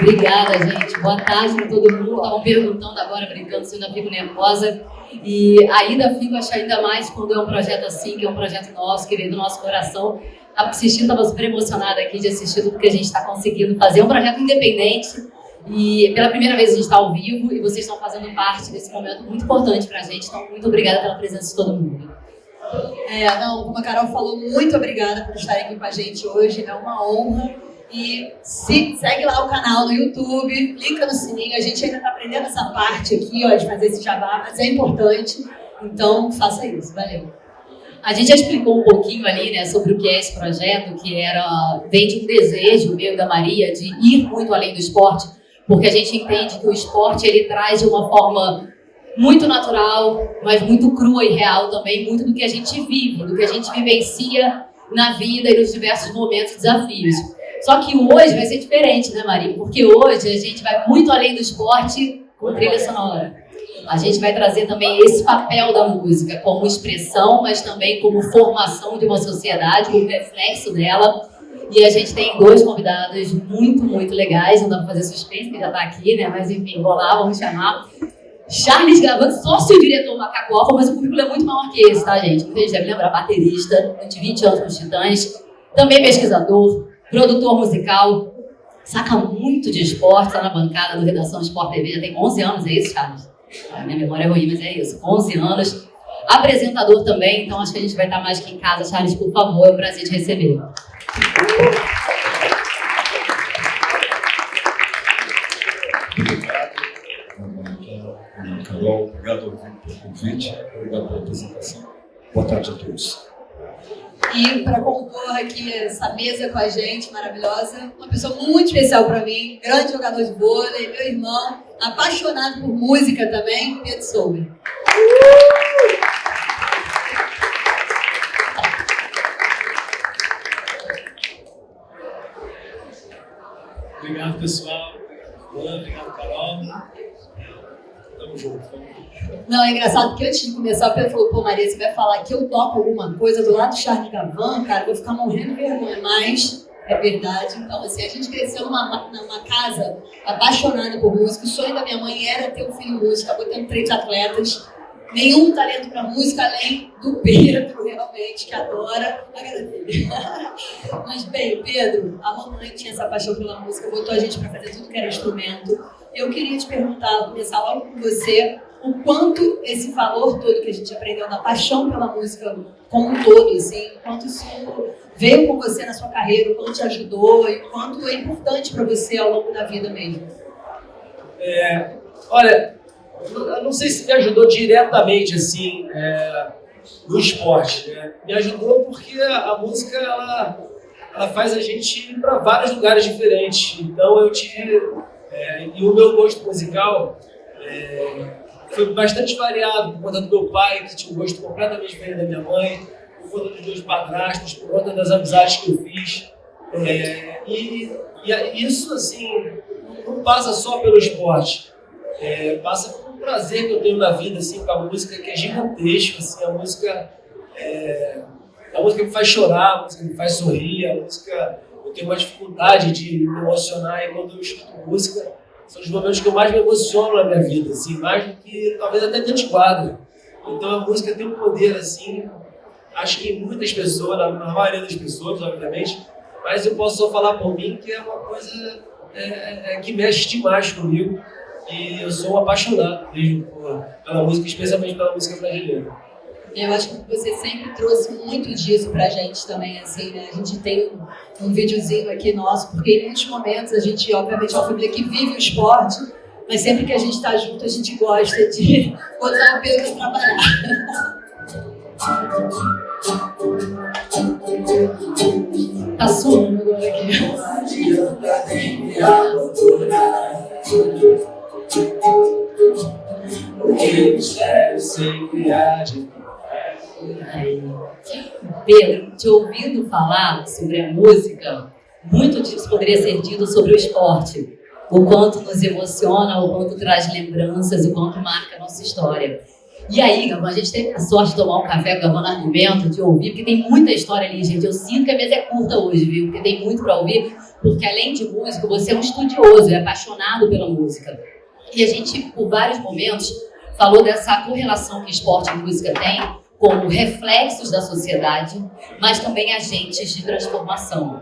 Obrigada, gente. Boa tarde para todo mundo. Estavam perguntando agora, brincando, se eu ainda fico nervosa. E ainda fico, acho ainda mais quando é um projeto assim, que é um projeto nosso, que vem do nosso coração. Assistindo, estava super emocionada aqui de assistir tudo que a gente está conseguindo fazer. É um projeto independente e pela primeira vez a gente está ao vivo e vocês estão fazendo parte desse momento muito importante para a gente. Então, muito obrigada pela presença de todo mundo. Como a Carol falou, muito obrigada por estarem aqui com a gente hoje. É uma honra. E segue lá o canal no YouTube, clica no sininho. A gente ainda está aprendendo essa parte aqui, de fazer esse jabá, mas é importante. Então, faça isso. Valeu. A gente já explicou um pouquinho ali, né, sobre o que é esse projeto, que vem de um desejo meu e da Maria de ir muito além do esporte, porque a gente entende que o esporte ele traz de uma forma muito natural, mas muito crua e real também, muito do que a gente vive, do que a gente vivencia na vida e nos diversos momentos e desafios. Só que hoje vai ser diferente, né, Maria? Porque hoje a gente vai muito além do esporte com trilha sonora. A gente vai trazer também esse papel da música como expressão, mas também como formação de uma sociedade, como reflexo dela. E a gente tem 2 convidados muito, muito legais. Não dá para fazer suspense, que já está aqui, né? Mas enfim, vou lá, vamos chamar. Charles Gavan, sócio-diretor Macacofa, mas o currículo é muito maior que esse, tá, gente? Muita gente deve lembrar, baterista, de 20 anos com os Titãs, também pesquisador, produtor musical, saca muito de esporte, está na bancada do Redação Sport TV, já tem 11 anos, é isso, Charles? Minha memória é ruim, mas é isso, 11 anos. Apresentador também, então acho que a gente vai estar mais que em casa. Charles, por favor, é um prazer te receber. Carol, obrigado pelo convite, obrigado pela apresentação. Boa tarde a todos. E para compor aqui essa mesa com a gente, maravilhosa, uma pessoa muito especial para mim, grande jogador de vôlei, meu irmão, apaixonado por música também, Pedro Souber. Obrigado, pessoal. Obrigado, Carol. Tamo junto. Não, é engraçado porque antes de começar, o Pedro falou, pô, Maria, você vai falar que eu toco alguma coisa do lado do Charles Gavan, cara, eu vou ficar morrendo de vergonha, mas é verdade. Então, assim, a gente cresceu numa casa apaixonada por música. O sonho da minha mãe era ter um filho músico, acabou tendo 3 atletas, nenhum talento para música, além do Pedro, realmente, que adora a cara dele. Mas, bem, Pedro, a mamãe tinha essa paixão pela música, botou a gente para fazer tudo que era instrumento. Eu queria te perguntar, começar logo com você, o quanto esse valor todo que a gente aprendeu da paixão pela música como um todo, assim, o quanto isso veio com você na sua carreira, o quanto te ajudou e o quanto é importante para você ao longo da vida mesmo. Olha, eu não sei se me ajudou diretamente, assim, no esporte, né? Me ajudou porque a música, ela faz a gente ir para vários lugares diferentes. Então eu tive... e o meu gosto musical foi bastante variado por conta do meu pai, que tinha um gosto completamente diferente da minha mãe, por conta dos meus padrastos, por conta das amizades que eu fiz. E isso, assim, não passa só pelo esporte, passa por um prazer que eu tenho na vida, assim, com a música, que é gigantesco, assim, a música me faz chorar, a música me faz sorrir, a música... Eu tenho uma dificuldade de me emocionar e quando eu escuto música, são os momentos que eu mais me emociono na minha vida, assim, mais do que talvez até dentro de quadro. Então a música tem um poder, assim, acho que muitas pessoas, na maioria das pessoas, obviamente, mas eu posso só falar por mim que é uma coisa que mexe demais comigo e eu sou um apaixonado mesmo pela música, especialmente pela música brasileira. Eu acho que você sempre trouxe muito disso pra gente também, assim, né? A gente tem um videozinho aqui nosso, porque em muitos momentos a gente, obviamente, é uma família que vive o esporte, mas sempre que a gente tá junto, a gente gosta de botar o Pedro pra trabalhar. Tá suando agora aqui. O que mistério sempre há de... Pedro, te ouvindo falar sobre a música, muito disso poderia ser dito sobre o esporte. O quanto nos emociona, o quanto traz lembranças, o quanto marca a nossa história. E aí, Gavão, a gente teve a sorte de tomar um café com o Gavão no Argumento, de ouvir, porque tem muita história ali, gente. Eu sinto que a mesa é curta hoje, viu? Porque tem muito para ouvir, porque além de músico, você é um estudioso, é apaixonado pela música. E a gente, por vários momentos, falou dessa correlação que esporte e música tem como reflexos da sociedade, mas também agentes de transformação.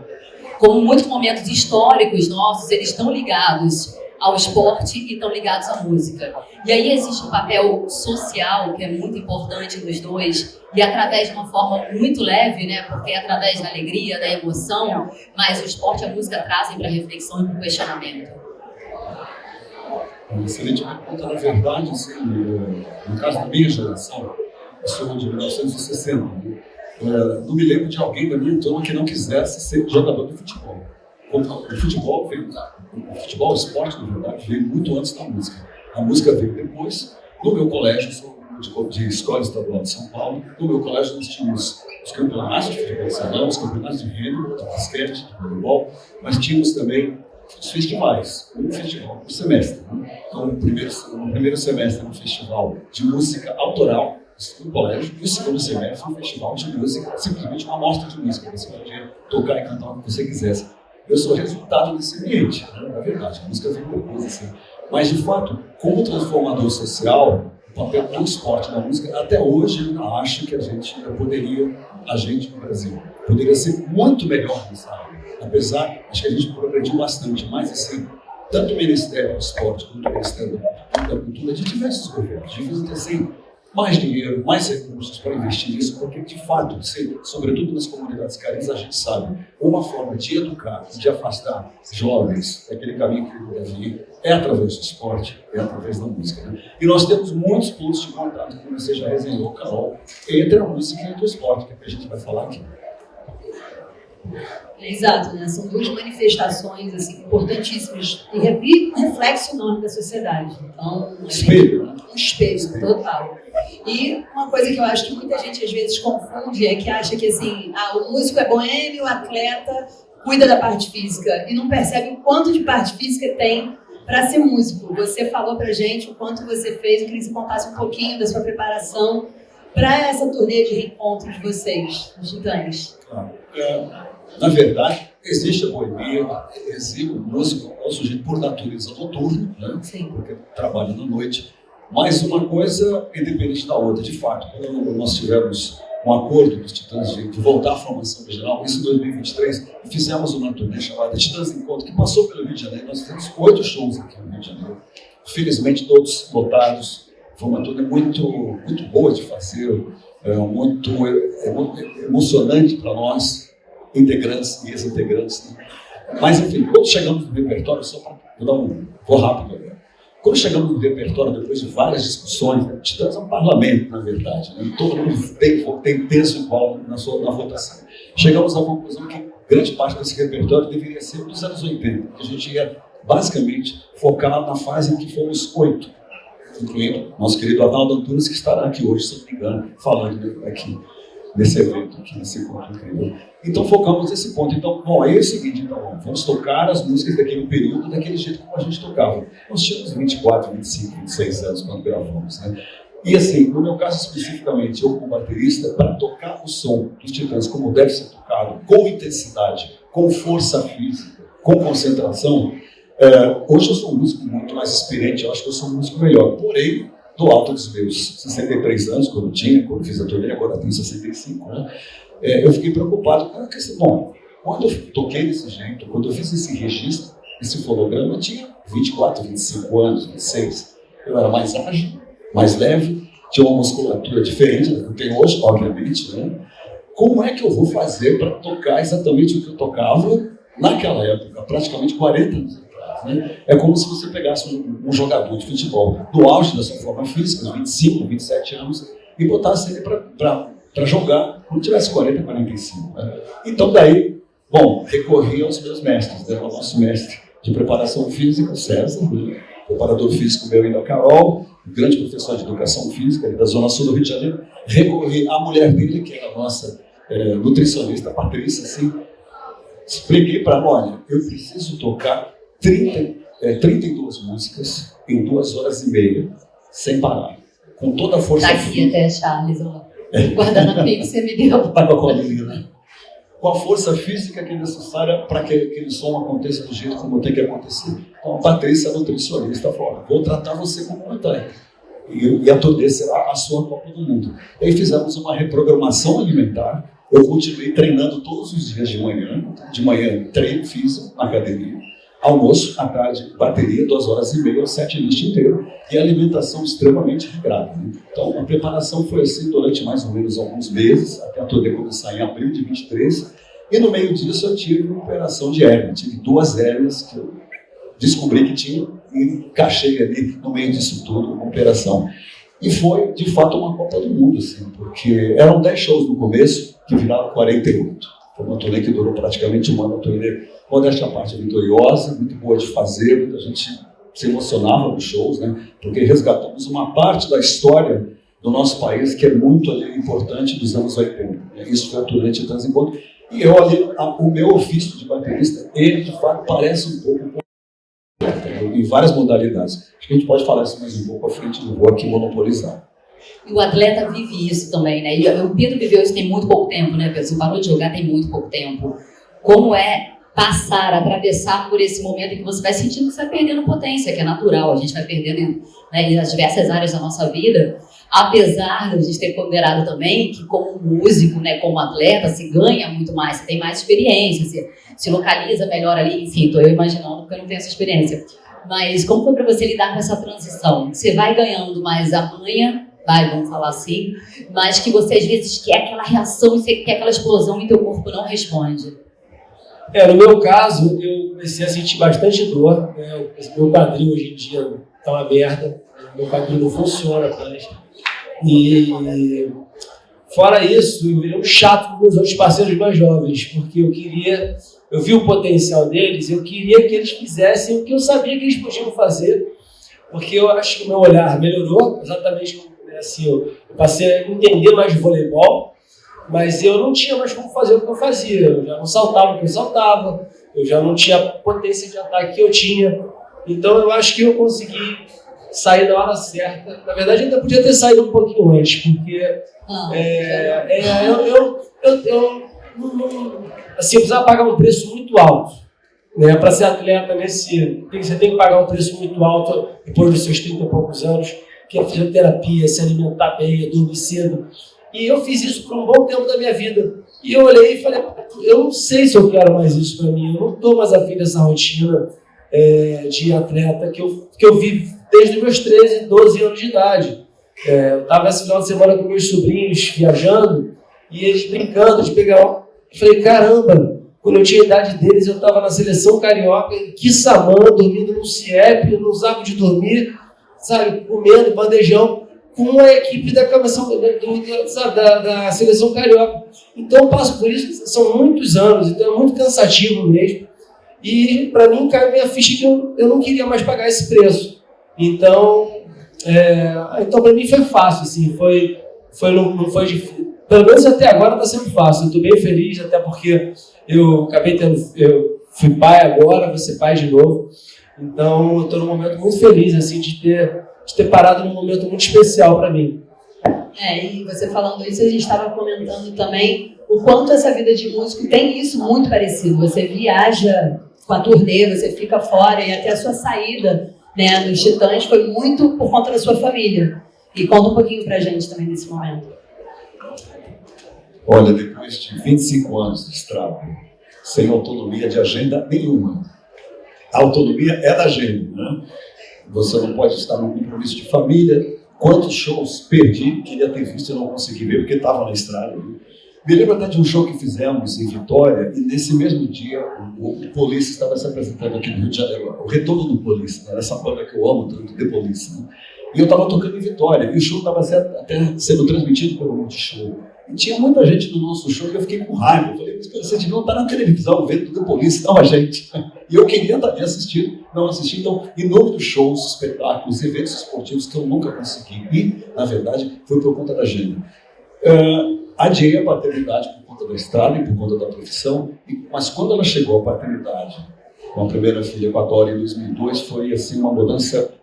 Como muitos momentos históricos nossos, eles estão ligados ao esporte e estão ligados à música. E aí existe um papel social que é muito importante nos dois, e através de uma forma muito leve, né, porque é através da alegria, da emoção, mas o esporte e a música trazem para reflexão e para o questionamento. Excelente pergunta. Na verdade, assim, no caso da minha geração, eu sou de 1960, né? Não me lembro de alguém da minha turma que não quisesse ser jogador de futebol. O futebol veio, o esporte, na verdade, veio muito antes da música. A música veio depois. No meu colégio, sou de escola estadual de São Paulo, no meu colégio nós tínhamos os campeonatos de futebol salão, os campeonatos de remo, de basquete, de voleibol, mas tínhamos também os festivais, um festival por semestre. Né? Então, no primeiro semestre, um festival de música autoral no colégio, e o segundo semestre, um festival de música, simplesmente uma amostra de música, você podia tocar e cantar o que você quisesse. Eu sou resultado desse ambiente, né? Na verdade, a música vem depois, assim. Mas, de fato, como transformador social, o papel do esporte na música, até hoje eu ainda acho que a gente no Brasil, poderia ser muito melhor nessa área. Apesar, acho que a gente progrediu bastante, mas assim, tanto o Ministério do Esporte quanto o Ministério da Cultura, de diversos governos, deviam ter assim, mais dinheiro, mais recursos para investir nisso, porque de fato, sobretudo nas comunidades carentes, a gente sabe, uma forma de educar, de afastar jovens daquele caminho que ele deve ir, é através do esporte, é através da música. Né? E nós temos muitos pontos de contato, como você já resenhou, Carol, entre a música e entre o esporte, que é o que a gente vai falar aqui. Exato, né? São duas manifestações assim, importantíssimas e reflexo enorme da sociedade. Então, espelho, né? Um espelho total. E uma coisa que eu acho que muita gente às vezes confunde é que acha que assim, o músico é boêmio, o atleta cuida da parte física e não percebe o quanto de parte física tem para ser músico. Você falou pra gente o quanto você fez, eu queria que você contasse um pouquinho da sua preparação para essa turnê de reencontro de vocês, os Titãs. Na verdade, existe a boemia, existe o músico, é um sujeito por natureza noturno, né? Sim. Porque trabalha na noite, mas uma coisa é independente da outra. De fato, quando nós tivemos um acordo dos Titãs de voltar à formação original, isso em 2023, fizemos uma turnê chamada Titãs Encontro, que passou pelo Rio de Janeiro. Nós fizemos 8 shows aqui no Rio de Janeiro, felizmente todos lotados. Foi uma turnê muito, muito boa de fazer, muito emocionante para nós, integrantes e ex-integrantes. Né? Mas, enfim, quando chegamos no repertório, só para vou rápido agora. Quando chegamos no repertório, depois de várias discussões, né, Titãs é um parlamento, na verdade, né? Todo mundo tem peso igual na votação. Chegamos à conclusão que grande parte desse repertório deveria ser dos anos 80, que a gente ia basicamente focar na fase em que fomos 8, incluindo nosso querido Arnaldo Antunes, que estará aqui hoje, se não me engano, falando aqui nesse evento, aqui nesse encontro incrível. Então focamos nesse ponto. Então, aí é o seguinte, então, vamos tocar as músicas daquele período, daquele jeito como a gente tocava. Nós tínhamos 24, 25, 26 anos quando gravamos, né? E assim, no meu caso especificamente, eu como baterista, para tocar o som dos Titãs como deve ser tocado, com intensidade, com força física, com concentração, hoje eu sou um músico muito mais experiente, eu acho que eu sou um músico melhor. Porém, do alto dos meus 63 anos, quando fiz a turnê, agora tenho 65, né? Eu fiquei preocupado com a questão. Bom, quando eu toquei desse jeito, quando eu fiz esse registro, esse fonograma, eu tinha 24, 25 anos, 26. Eu era mais ágil, mais leve, tinha uma musculatura diferente da que eu tenho hoje, obviamente, né? Como é que eu vou fazer para tocar exatamente o que eu tocava naquela época, praticamente 40 anos atrás, né? É como se você pegasse um jogador de futebol do auge da sua forma física, 25, 27 anos, e botasse ele para jogar quando tivesse 40, 45. Né? Então daí, recorri aos meus mestres, né? Ao nosso mestre de preparação física, o César, né? Preparador físico meu e da Carol, grande professor de educação física da Zona Sul do Rio de Janeiro. Recorri à mulher dele, que era a nossa nutricionista, Patrícia, assim, expliquei para ela, olha, eu preciso tocar 32 músicas em 2 horas e meia, sem parar. com toda a força Tá aqui física. até, Charles, ó. Guardanapinho que você me deu. Tá com a colinha, né? Com a força física que é necessária para que aquele som aconteça do jeito como tem que acontecer. Então, a Patrícia, a nutricionista, falou: vou tratar você como um atleta. E a turnê será a sua Copa do Mundo. E aí fizemos uma reprogramação alimentar. Eu continuei treinando todos os dias de manhã. De manhã, treino físico na academia. Almoço, à tarde, bateria, 2h30, 7 list inteiro. E alimentação extremamente regrada. Né? Então, a preparação foi assim durante mais ou menos alguns meses, até a turnê começar em abril de 23. E no meio disso eu tive uma operação de hérnia. Tive 2 hérnias que eu descobri que tinha e encaixei ali no meio disso tudo, uma operação. E foi, de fato, uma Copa do Mundo, assim, porque eram 10 shows no começo, que viraram 48. Foi uma turnê que durou praticamente um ano, uma turnê, modéstia à parte, vitoriosa, muito boa de fazer, muita gente se emocionava nos shows, né? Porque resgatamos uma parte da história do nosso país que é muito ali, importante dos anos 80. Isso foi a turnê Titãs em Ponto. E eu ali, o meu ofício de baterista, ele de fato parece um pouco em várias modalidades. Acho que a gente pode falar isso mais um pouco à frente, não vou aqui monopolizar. E o atleta vive isso também, né? E o Pedro viveu isso tem muito pouco tempo, né, Pedro? Você parou de jogar tem muito pouco tempo. Como é passar, atravessar por esse momento em que você vai sentindo que você vai perdendo potência, que é natural, a gente vai perdendo, né, nas diversas áreas da nossa vida, apesar de a gente ter ponderado também que como músico, né, como atleta, se ganha muito mais, você tem mais experiência, você se localiza melhor ali, enfim, estou eu imaginando porque eu não tenho essa experiência. Mas como foi para você lidar com essa transição? Você vai ganhando mais a manha, vamos falar assim, mas que você às vezes quer aquela reação e você quer aquela explosão e teu corpo não responde. No meu caso, eu comecei a sentir bastante dor, né? Meu quadril hoje em dia tá uma merda, meu quadril não funciona mais. E fora isso, eu virei um chato com os outros parceiros mais jovens, porque eu vi o potencial deles, eu queria que eles fizessem o que eu sabia que eles podiam fazer, porque eu acho que o meu olhar melhorou, exatamente assim, eu passei a entender mais de voleibol, mas eu não tinha mais como fazer o que eu fazia, eu já não saltava o que eu saltava, eu já não tinha a potência de ataque que eu tinha, então eu acho que eu consegui sair na hora certa. Na verdade, ainda podia ter saído um pouquinho antes, porque assim, eu precisava pagar um preço muito alto, né? Para ser atleta, você tem que pagar um preço muito alto depois dos seus 30 e poucos anos, que é fisioterapia, se alimentar bem, dormir cedo. E eu fiz isso por um bom tempo da minha vida. E eu olhei e falei, eu não sei se eu quero mais isso para mim, eu não estou mais afim dessa rotina de atleta que eu vivo desde os meus 13, 12 anos de idade. Eu estava esse final de semana com meus sobrinhos viajando e eles brincando de pegar. Eu falei, caramba, quando eu tinha a idade deles, eu estava na seleção carioca, em Quissamã, dormindo num CIEP, num saco de dormir, sabe, comendo bandejão, com a equipe da seleção carioca. Então eu passo por isso, são muitos anos, então é muito cansativo mesmo. E para mim caiu minha ficha que eu não queria mais pagar esse preço. Então para mim foi fácil, assim, não foi difícil. Pelo menos até agora está sendo fácil. Eu estou bem feliz, até porque eu fui pai agora, vou ser pai de novo. Então eu estou num momento muito feliz, assim, de ter parado num momento muito especial para mim. E você falando isso, a gente estava comentando também o quanto essa vida de músico tem isso muito parecido. Você viaja com a turnê, você fica fora e até a sua saída, né, nos Titãs foi muito por conta da sua família. E conta um pouquinho pra gente também desse momento. Olha, depois de 25 anos de estrada, sem autonomia de agenda nenhuma. A autonomia é da agenda, né? Você não pode estar num compromisso de família. Quantos shows perdi, queria ter visto e não consegui ver, porque estava na estrada. Né? Me lembro até de um show que fizemos em Vitória, e nesse mesmo dia o Police estava se apresentando aqui no Rio de Janeiro. O retorno do Police, né? Essa banda que eu amo tanto, The Police. Né? E eu estava tocando em Vitória, e o show estava até sendo transmitido pelo Multishow. E tinha muita gente no nosso show que eu fiquei com raiva. Eu falei, mas você devia estar na televisão vendo The Police, não a gente. E eu queria estar ali assistindo, não assisti. Então, inúmeros shows, espetáculos, eventos esportivos que eu nunca consegui. E, na verdade, foi por conta da agenda. Adiei a paternidade por conta da estrada e por conta da profissão. Mas quando ela chegou à paternidade, com a primeira filha, com a Dora, em 2002, foi assim uma mudança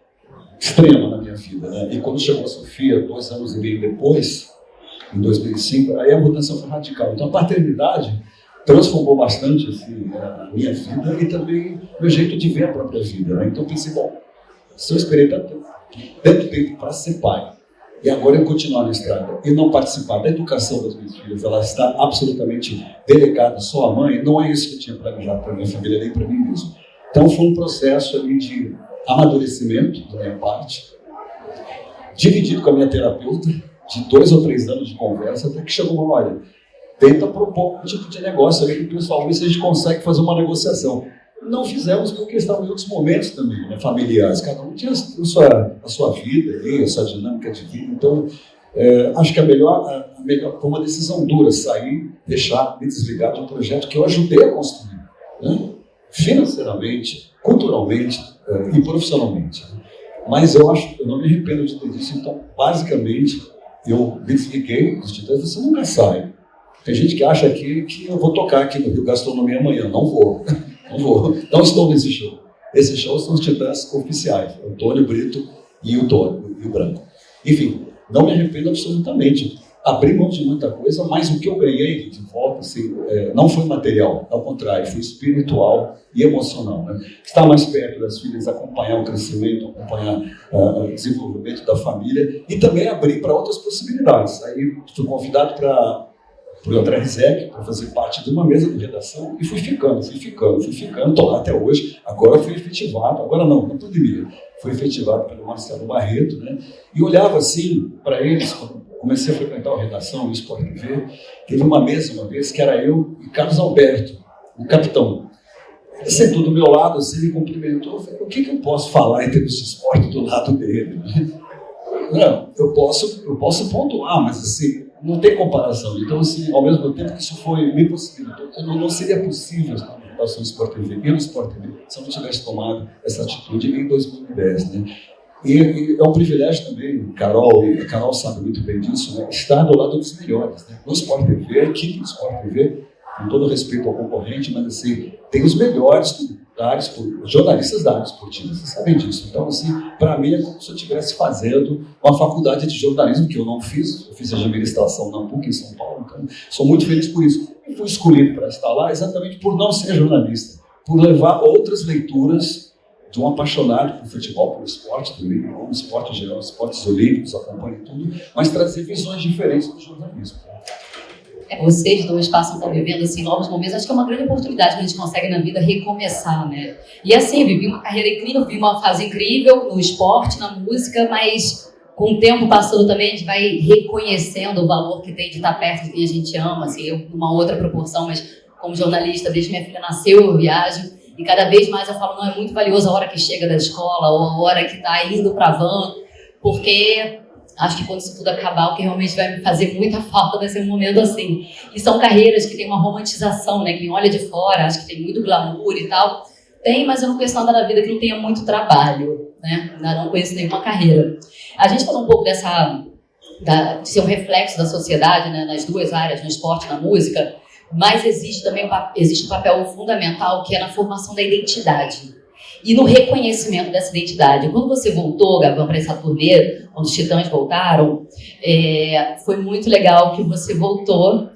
extrema na minha vida, né? E quando chegou a Sofia, 2 anos e meio depois, em 2005, aí a mudança foi radical. Então a paternidade transformou bastante assim, a minha vida e também meu jeito de ver a própria vida, né? Então eu pensei, bom, se eu esperei tanto tempo para ser pai, e agora eu continuar na estrada e não participar da educação das minhas filhas, ela está absolutamente delegada só à mãe, não é isso que eu tinha planejado para minha família, nem para mim mesmo. Então foi um processo ali de amadurecimento da minha parte, dividido com a minha terapeuta, de 2 ou 3 anos de conversa, até que chegou, olha, tenta propor um tipo de negócio ali que pessoalmente a gente consegue fazer uma negociação. Não fizemos porque estavam em outros momentos também, né, familiares. Cada um tinha a sua vida, a sua dinâmica de vida. Então, acho que a melhor foi uma decisão dura, sair, deixar, me desligar de um projeto que eu ajudei a construir, né, financeiramente, culturalmente e profissionalmente. Mas eu não me arrependo de ter isso. Então, basicamente, eu me desliguei dos Titãs. Você nunca sai. Tem gente que acha aqui que eu vou tocar aqui no Rio Gastronomia amanhã. Não vou. Não vou. Não estou nesse show. Esse show são os Titãs oficiais. O Antônio Brito e o Tônio e o Branco. Enfim, não me arrependo absolutamente. Abri mão de muita coisa, mas o que eu ganhei de volta assim, não foi material. Ao contrário, foi espiritual e emocional. Né? Estar mais perto das filhas, acompanhar o crescimento, acompanhar o desenvolvimento da família e também abrir para outras possibilidades. Aí fui convidado para o André Rizek para fazer parte de uma mesa de redação e fui ficando, estou lá até hoje. Agora fui efetivado, agora não, na pandemia, fui efetivado pelo Marcelo Barreto, né? E olhava assim para eles, quando comecei a frequentar a redação, o Sport TV, teve uma mesa uma vez que era eu e Carlos Alberto, o capitão. Ele sentou do meu lado, assim, me cumprimentou, eu falei, o que eu posso falar em termos de esporte do lado dele? Não, eu posso pontuar, mas assim, não tem comparação. Então, assim, ao mesmo tempo que isso me possibilitou, não seria possível a redação do Sport TV e no Sport TV se eu não tivesse tomado essa atitude em 2010, né? E é um privilégio também, e a Carol sabe muito bem disso, né? Estar do lado dos melhores, né? No Sport TV, a equipe do Sport TV, com todo respeito ao concorrente, mas assim, tem os melhores jornalistas da área esportiva, vocês sabem disso. Então, assim, para mim é como se eu estivesse fazendo uma faculdade de jornalismo, que eu não fiz, eu fiz administração na PUC em São Paulo, então sou muito feliz por isso. E fui escolhido para estar lá exatamente por não ser jornalista, por levar outras leituras de um apaixonado por futebol, pelo esporte também, no esporte em geral, esportes olímpicos, acompanho tudo, mas trazer visões diferentes do jornalismo. Vocês dois estão vivendo assim, novos momentos. Acho que é uma grande oportunidade que a gente consegue na vida recomeçar, né? E assim, vivi uma carreira incrível, vivi uma fase incrível no esporte, na música, mas com o tempo passando também, a gente vai reconhecendo o valor que tem de estar perto de quem a gente ama, assim, eu numa outra proporção, mas como jornalista, desde que minha filha nasceu, eu viajo. E cada vez mais eu falo, não, é muito valioso a hora que chega da escola, ou a hora que está indo para a van, porque acho que quando isso tudo acabar, o que realmente vai me fazer muita falta vai ser um momento assim. E são carreiras que tem uma romantização, né? Quem olha de fora, acha que tem muito glamour e tal. Tem, mas eu não conheço nada na vida que não tenha muito trabalho, né? Ainda não conheço nenhuma carreira. A gente falou um pouco de ser um reflexo da sociedade, né? Nas duas áreas, no esporte e na música, mas existe também um papel fundamental que é na formação da identidade e no reconhecimento dessa identidade. Quando você voltou, Gavão, para essa turnê, quando os Titãs voltaram, foi muito legal que você voltou.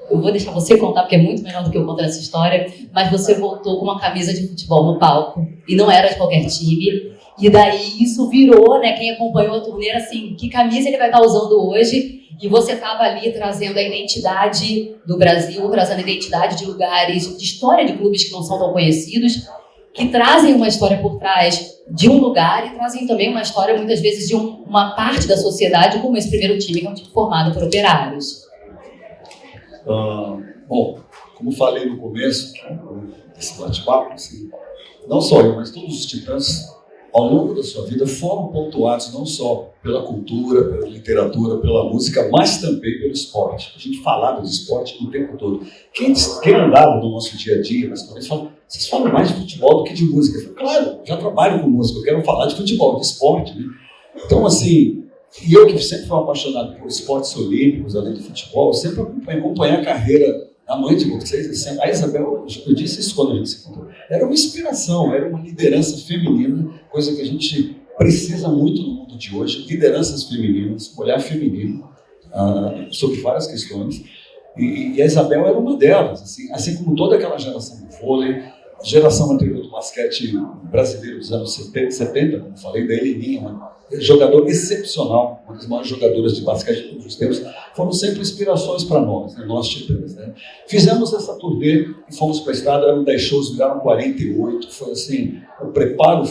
Eu vou deixar você contar, porque é muito melhor do que eu contar essa história, mas você voltou com uma camisa de futebol no palco, e não era de qualquer time, e daí isso virou, né, quem acompanhou a turnê, assim, que camisa ele vai estar usando hoje, e você estava ali trazendo a identidade do Brasil, trazendo a identidade de lugares, de história de clubes que não são tão conhecidos, que trazem uma história por trás de um lugar e trazem também uma história, muitas vezes, de uma parte da sociedade, como esse primeiro time, que é um time formado por operários. Bom, como falei no começo desse bate-papo, assim, não só eu, mas todos os Titãs, ao longo da sua vida, foram pontuados não só pela cultura, pela literatura, pela música, mas também pelo esporte. A gente falava de esporte o tempo todo. Quem andava no nosso dia a dia, nas conversas, fala, vocês falam mais de futebol do que de música. Eu falei, claro, já trabalho com música, eu quero falar de futebol, de esporte, né? Então, assim, e eu que sempre fui apaixonado por esportes olímpicos, além do futebol, sempre acompanhei a carreira da mãe de vocês. A Isabel, eu disse isso quando a gente se encontrou, era uma inspiração, era uma liderança feminina, coisa que a gente precisa muito no mundo de hoje, lideranças femininas, olhar feminino sobre várias questões. E a Isabel era uma delas, assim como toda aquela geração do vôlei, a geração anterior do basquete brasileiro dos anos 70, como falei, da Heleninha, uma jogadora excepcional, uma das maiores jogadoras de basquete de todos os tempos, foram sempre inspirações para nós, né, nós titãs. Né? Fizemos essa turnê e fomos para a estrada, eram 10 shows, viraram 48, foi assim, o preparo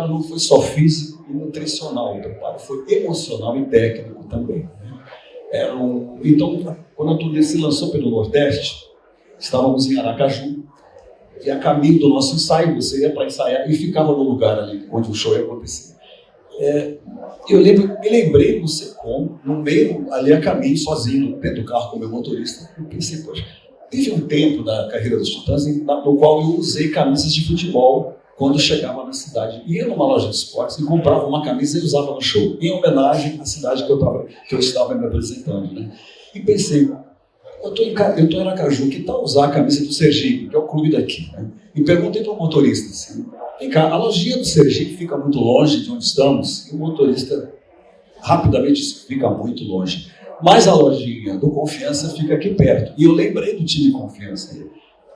não foi só físico e nutricional, o preparo foi emocional e técnico também. Né? Então, quando a turnê se lançou pelo Nordeste, estávamos em Aracaju, e a caminho do nosso ensaio, você ia para ensaiar e ficava no lugar ali onde o show ia acontecer. Eu me lembrei, não sei como, no meio, ali a caminho, sozinho, dentro do carro com o meu motorista, eu pensei, poxa, teve um tempo da carreira dos Titãs no qual eu usei camisas de futebol quando chegava na cidade. Ia numa loja de esportes e comprava uma camisa e usava no show, em homenagem à cidade que eu estava me apresentando. Né? E pensei, eu estou em Aracaju, que tal usar a camisa do Sergipe, que é o clube daqui? Né? E perguntei para o motorista assim, vem cá, a lojinha do Sergipe fica muito longe de onde estamos? E o motorista rapidamente disse, fica muito longe. Mas a lojinha do Confiança fica aqui perto. E eu lembrei do time Confiança.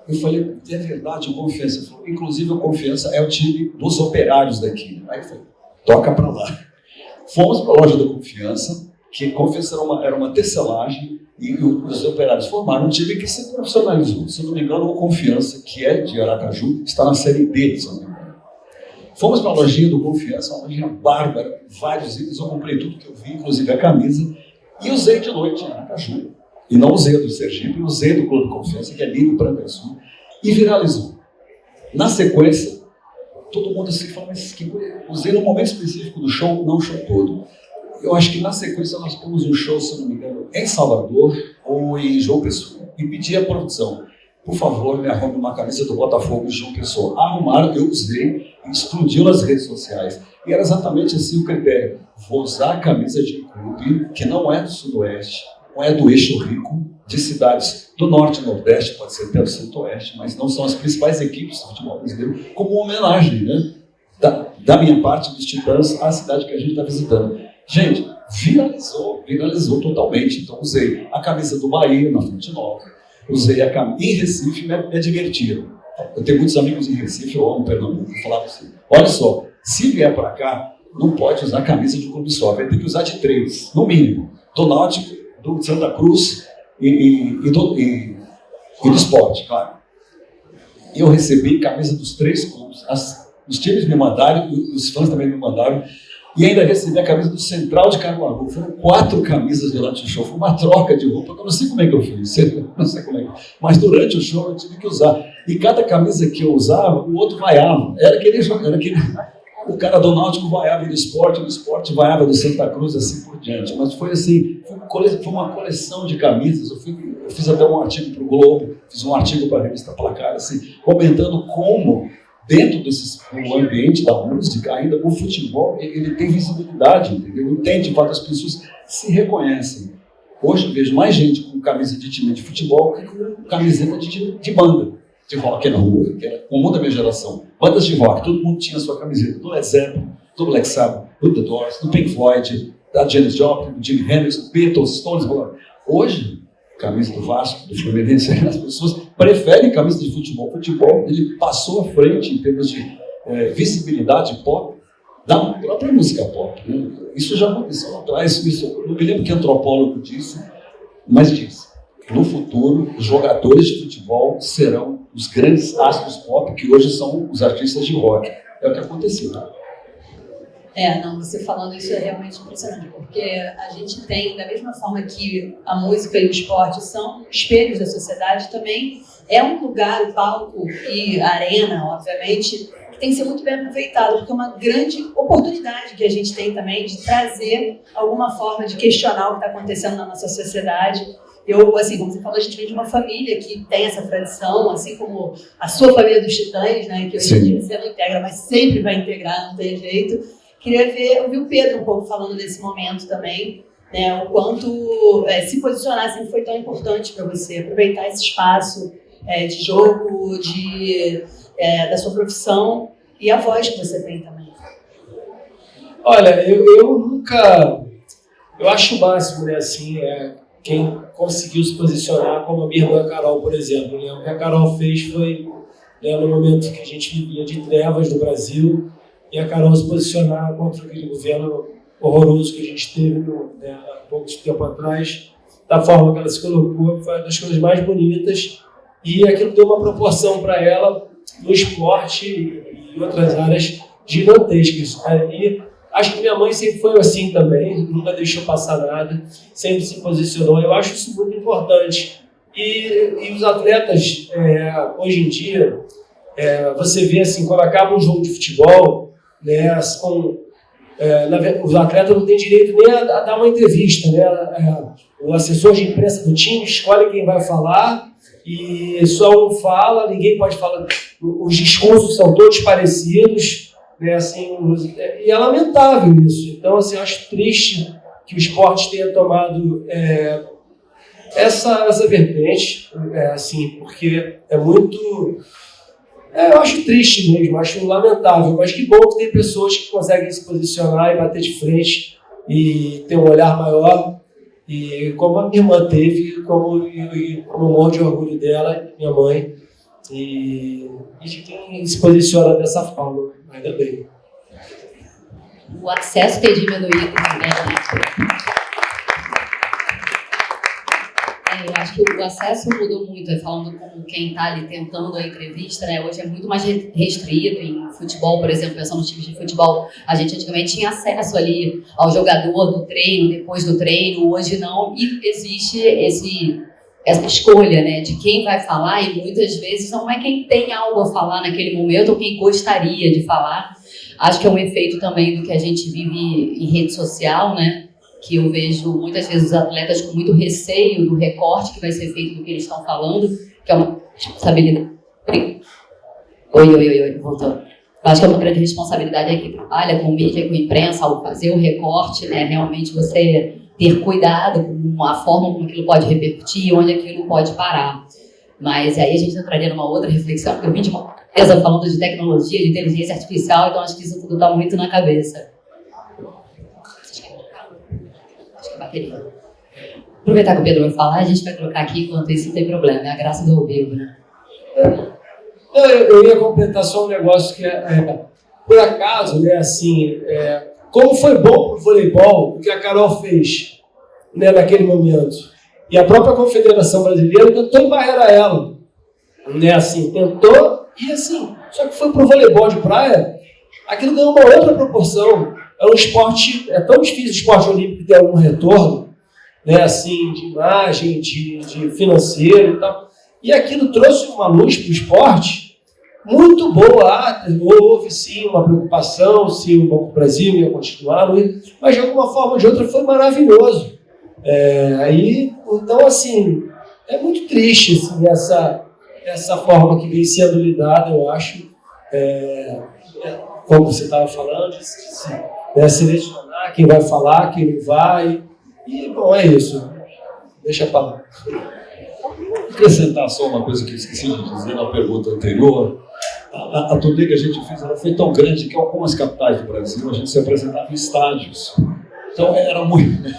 Eu falei, é verdade, o Confiança. Ele falou, inclusive o Confiança é o time dos operários daqui. Aí eu falei, toca para lá. Fomos para a loja do Confiança, que Confiança era uma tecelagem, e os operários formaram um time que se profissionalizou. Se eu não me engano, o Confiança, que é de Aracaju, está na Série B, se eu não me engano. Fomos para a lojinha do Confiança, uma lojinha bárbara, vários itens, eu comprei tudo que eu vi, inclusive a camisa, e usei de noite em Aracaju. E não usei a do Sergipe, usei do Clube Confiança, que é lindo para o Sul, e viralizou. Na sequência, todo mundo assim fala, mas que usei num momento específico do show, não o show todo. Eu acho que na sequência nós temos um show, se não me engano, em Salvador ou em João Pessoa. E pedi à produção, por favor, me arrume uma camisa do Botafogo de João Pessoa. Arrumaram, eu usei, e explodiu nas redes sociais. E era exatamente assim o critério. Vou usar a camisa de um clube que não é do Sudoeste, não é do Eixo Rico, de cidades do Norte e Nordeste, pode ser até do Centro-Oeste, mas não são as principais equipes do futebol brasileiro, como homenagem, né? Da minha parte, dos Titãs, à cidade que a gente está visitando. Gente, viralizou totalmente. Então, usei a camisa do Bahia na Fonte Nova, usei a camisa. Em Recife, me divertiram. Eu tenho muitos amigos em Recife, eu amo Pernambuco, eu falava assim: olha só, se vier para cá, não pode usar a camisa de um clube só, vai ter que usar de 3, no mínimo: do Náutico, do Santa Cruz e do Sport, claro. Eu recebi camisa dos 3 clubes, os times me mandaram, os fãs também me mandaram. E ainda recebi a camisa do Central de Caruaru. Foram 4 camisas durante o show. Foi uma troca de roupa. Eu não sei como é que eu fiz. Não sei como é que... Mas durante o show eu tive que usar. E cada camisa que eu usava, o outro vaiava. Era aquele... O cara do Náutico vaiava do Sport vaiava do Santa Cruz, assim por diante. Mas foi assim, foi uma coleção de camisas. Eu fiz até um artigo para o Globo, fiz um artigo para a revista Placar, assim, comentando como... Dentro do ambiente da música, ainda o futebol, ele tem visibilidade, entendeu? Entende, de fato, as pessoas se reconhecem. Hoje eu vejo mais gente com camisa de time de futebol que com camiseta de banda, de rock na rua, que era comum da minha geração. Bandas de rock, todo mundo tinha sua camiseta, do Led Zeppelin, do Black Sabbath, do The Doors, do Pink Floyd, da Janis Joplin, do Jimi Hendrix, do Beatles, Stones. Hoje, camisa do Vasco, do Fluminense, as pessoas preferem camisa de futebol. O futebol, ele passou à frente em termos de visibilidade pop da própria música pop. Né? Isso já aconteceu lá atrás. Eu não me lembro que antropólogo disse, mas disse: no futuro, os jogadores de futebol serão os grandes astros pop, que hoje são os artistas de rock. É o que aconteceu. Né? Não, você falando isso é realmente impressionante, porque a gente tem, da mesma forma que a música e o esporte são espelhos da sociedade, também é um lugar, o palco e a arena, obviamente, que tem que ser muito bem aproveitado, porque é uma grande oportunidade que a gente tem também de trazer alguma forma de questionar o que está acontecendo na nossa sociedade. Eu, assim, como você falou, a gente vem de uma família que tem essa tradição, assim como a sua família dos Titãs, né, que hoje em dia você não integra, mas sempre vai integrar, não tem jeito. Queria ouvir o Pedro um pouco falando desse momento também, né, o quanto se posicionar sempre foi tão importante para você, aproveitar esse espaço de jogo, da sua profissão e a voz que você tem também. Olha, eu nunca... Eu acho o máximo, né, assim, quem conseguiu se posicionar, como a minha irmã Carol, por exemplo. Né? O que a Carol fez foi, né, no momento que a gente vivia de trevas no Brasil, e a Carol se posicionar contra aquele governo horroroso que a gente teve há pouco tempo atrás, da forma que ela se colocou, foi uma das coisas mais bonitas, e aquilo deu uma proporção para ela no esporte e em outras áreas gigantescas. E acho que minha mãe sempre foi assim também, nunca deixou passar nada, sempre se posicionou. Eu acho isso muito importante. E os atletas, hoje em dia, você vê assim, quando acaba um jogo de futebol, né, os atletas não têm direito nem a dar uma entrevista. Né? O assessor de imprensa do time escolhe quem vai falar e só um fala, ninguém pode falar. Os discursos são todos parecidos. Né, assim, e é lamentável isso. Então, assim, eu acho triste que o esporte tenha tomado essa vertente, assim, porque é muito... eu acho triste mesmo, acho lamentável, mas que bom que tem pessoas que conseguem se posicionar e bater de frente e ter um olhar maior, e como a minha irmã teve, como eu morro de orgulho dela, minha mãe, e de quem se posiciona dessa forma. Ainda bem. O acesso tem diminuído também, né? Eu acho que o acesso mudou muito, falando com quem está ali tentando a entrevista, né? Hoje é muito mais restrito em futebol, por exemplo, pensando nos times de futebol, a gente antigamente tinha acesso ali ao jogador do treino, depois do treino, hoje não, e existe essa escolha, né, de quem vai falar, e muitas vezes não é quem tem algo a falar naquele momento ou quem gostaria de falar. Acho que é um efeito também do que a gente vive em rede social, né, que eu vejo muitas vezes os atletas com muito receio do recorte que vai ser feito do que eles estão falando, que é uma responsabilidade. Oi, voltou. Acho que é uma grande responsabilidade aí quem trabalha com mídia, com imprensa, ao fazer o recorte, né, realmente você ter cuidado com a forma como aquilo pode repercutir, onde aquilo pode parar. Mas aí a gente entraria numa outra reflexão, porque eu vim de uma empresa falando de tecnologia, de inteligência artificial, então acho que isso tudo está muito na cabeça. Acho que é bateria. Aproveitar que o Pedro vai falar, a gente vai trocar aqui, enquanto isso não tem problema, é a graça do ao vivo, né? Eu ia completar só um negócio que por acaso, né, assim, como foi bom para o voleibol o que a Carol fez, né, naquele momento. E a própria Confederação Brasileira tentou embarrear ela. Né, assim, tentou e assim, só que foi para o voleibol de praia, aquilo ganhou uma outra proporção. É um esporte, é tão difícil o esporte olímpico ter algum retorno, né, assim, de imagem, de financeiro e tal. E aquilo trouxe uma luz para o esporte muito boa. Houve sim uma preocupação, se o Banco do Brasil ia continuar, mas de alguma forma ou de outra foi maravilhoso. Então, assim, é muito triste assim, essa forma que vem sendo lidada, eu acho, como você estava falando, de selecionar quem vai falar, quem não vai, e, bom, é isso. Deixa para lá. Vou acrescentar só uma coisa que eu esqueci de dizer na pergunta anterior. A turnê que a gente fez ela foi tão grande que em algumas capitais do Brasil a gente se apresentava em estádios. Então era muito...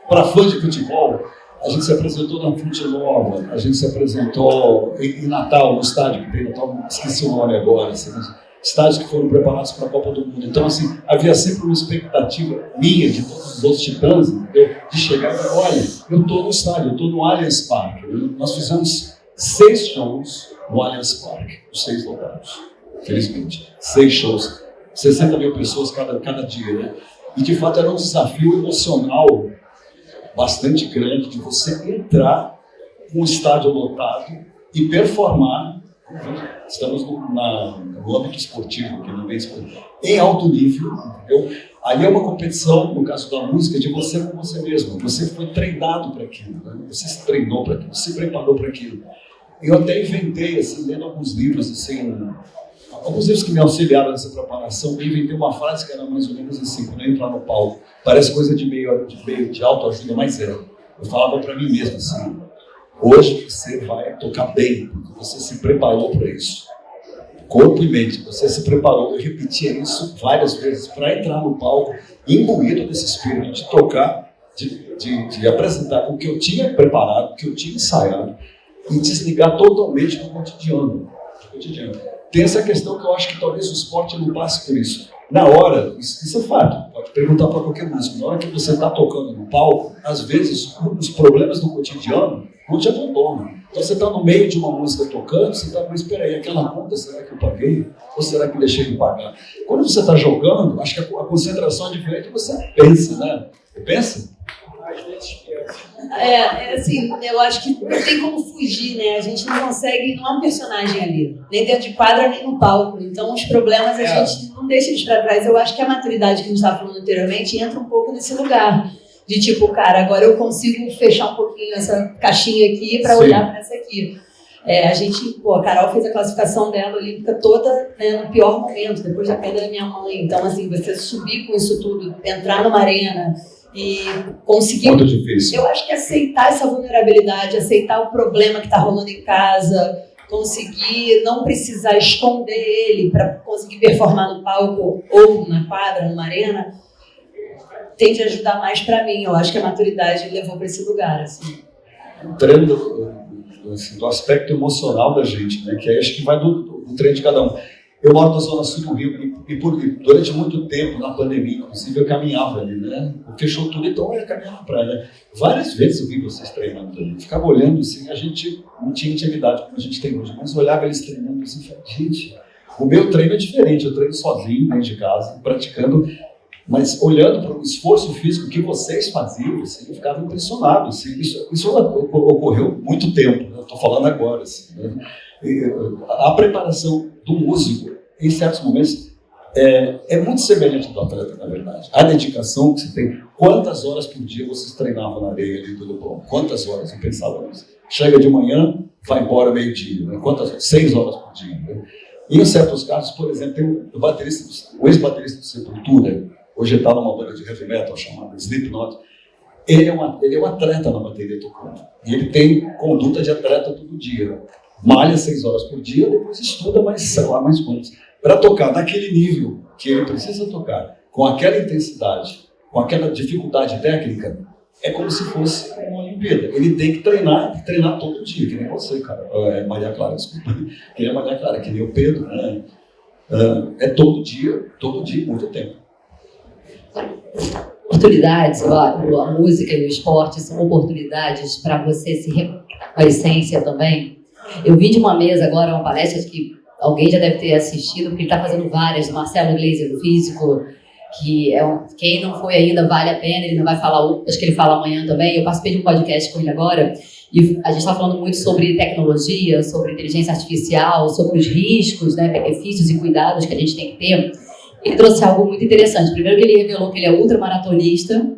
Para fã de futebol, a gente se apresentou na Fonte Nova, a gente se apresentou em Natal, no estádio que tem Natal, esqueci o nome agora, assim, estádios que foram preparados para a Copa do Mundo. Então, assim, havia sempre uma expectativa minha, de todos os outros titãs, entendeu? De chegar e falar, olha, eu estou no estádio, eu estou no Allianz Parque. Nós fizemos 6 shows no Allianz Parque, os 6 lotados, felizmente. 6 shows, 60 mil pessoas cada dia, né? E, de fato, era um desafio emocional bastante grande de você entrar com o estádio lotado e performar. Estamos no âmbito esportivo, que não é esportivo, em alto nível, entendeu? Aí é uma competição, no caso da música, de você com você mesmo. Você foi treinado para aquilo, né? Você se treinou para aquilo, se preparou para aquilo. Eu até inventei, assim, lendo alguns livros, assim, alguns livros que me auxiliaram nessa preparação, eu inventei uma frase que era mais ou menos assim, quando eu entrar no palco, parece coisa de meio de autoajuda, mas é. Eu falava para mim mesmo assim, hoje você vai tocar bem, porque você se preparou para isso. corpo e mente. Você se preparou, eu repetia isso várias vezes para entrar no palco, imbuído desse espírito de tocar, de apresentar o que eu tinha preparado, o que eu tinha ensaiado, e desligar totalmente do cotidiano. Tem essa questão que eu acho que talvez o esporte não passe por isso. Na hora, isso é fato, pode perguntar para qualquer músico, na hora que você está tocando no palco, às vezes os problemas do cotidiano não te abandonam. Então você está no meio de uma música tocando, você está, mas espera aí, aquela conta, será que eu paguei? Ou será que eu deixei de pagar? Quando você está jogando, acho que a concentração é diferente, você pensa, né? Pensa? Às vezes pensa. Assim, eu acho que não tem como fugir, né? A gente não consegue, não há um personagem ali, nem dentro de quadra, nem no palco. Então, os problemas a gente não deixa eles para trás. Eu acho que a maturidade que a gente estava falando anteriormente entra um pouco nesse lugar. De tipo, cara, agora eu consigo fechar um pouquinho essa caixinha aqui para olhar para essa aqui. A Carol fez a classificação dela olímpica toda, né, no pior momento, depois da perda da minha mãe. Então, assim, você subir com isso tudo, entrar numa arena e conseguir... Muito difícil. Eu acho que aceitar essa vulnerabilidade, aceitar o problema que está rolando em casa, conseguir não precisar esconder ele para conseguir performar no palco ou na quadra, numa arena, tende a ajudar mais para mim. Eu acho que a maturidade levou para esse lugar. Assim. O treino do aspecto emocional da gente, né? Que aí acho que vai do treino de cada um. Eu moro na Zona Sul do Rio e durante muito tempo, na pandemia, inclusive, eu caminhava ali, né? Fechou tudo, então eu ia caminhar na praia, né? Várias vezes eu vi vocês treinando ali. Ficava olhando assim, a gente não tinha intimidade como a gente tem hoje, mas eu olhava eles treinando assim e falava, gente, o meu treino é diferente, eu treino sozinho, dentro de casa, praticando, mas olhando para o esforço físico que vocês faziam, assim, eu ficava impressionado. Assim, isso ocorreu muito tempo, né? Estou falando agora. Assim, né? A preparação do músico, em certos momentos, é muito semelhante do atleta, na verdade. A dedicação que você tem. Quantas horas por dia vocês treinavam na areia ali do Leblon? Quantas horas? Eu pensava nisso. Chega de manhã, vai embora meio-dia. Né? Quantas horas? 6 horas por dia. Né? E em certos casos, por exemplo, tem o ex-baterista do Sepultura, hoje está numa banda de heavy metal chamada Slipknot. Ele é um atleta na bateria tocando. E ele tem conduta de atleta todo dia. Malha 6 horas por dia, depois estuda mais, sei lá, mais quantos. Para tocar naquele nível que ele precisa tocar, com aquela intensidade, com aquela dificuldade técnica, é como se fosse uma Olimpíada. Ele tem que treinar todo dia, que nem você, cara. Maria Clara, desculpa. Que nem a Maria Clara, que nem o Pedro, né? Todo dia, muito tempo. Oportunidades, a música e o esporte são oportunidades para você se reconectar com a essência também. Eu vi de uma mesa agora, uma palestra que alguém já deve ter assistido, porque ele está fazendo várias, do Marcelo Gleiser, o físico, que quem não foi ainda vale a pena, ele ainda vai falar, acho que ele fala amanhã também. Eu participei de um podcast com ele agora, e a gente está falando muito sobre tecnologia, sobre inteligência artificial, sobre os riscos, né, benefícios e cuidados que a gente tem que ter. Ele trouxe algo muito interessante. Primeiro que ele revelou que ele é ultramaratonista,